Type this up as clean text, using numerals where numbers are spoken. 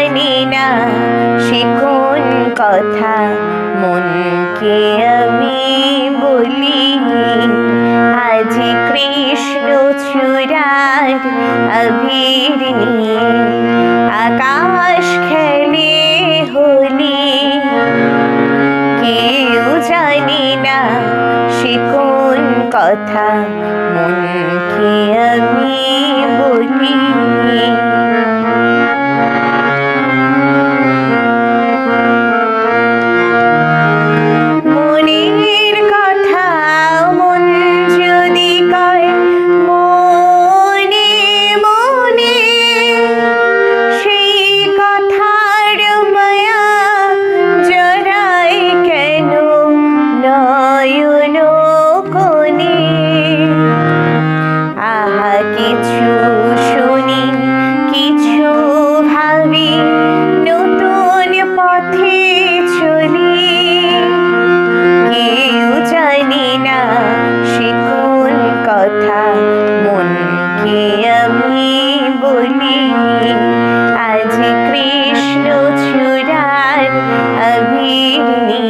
জানি না সে কোন কথা মনকে আমি বলি। আজি কৃষ্ণ চূড়ার আবির নিয়ে আকাশ খেলে হোলি। কেউ জানি না সে কোন কথা মনকে আমি বলি। মনের কথা মন যদি কয় মনে মনে, সেই কথার মায়া জড়ায় কেন নয়ন কোণে। আহা কিছু শুনি কিছু ভাবি, নতুন পথে চলি। কেউ জানি না সে কোন কথা মনকে আমি বলি। আজি কৃষ্ণ চূড়ার আবির নিয়ে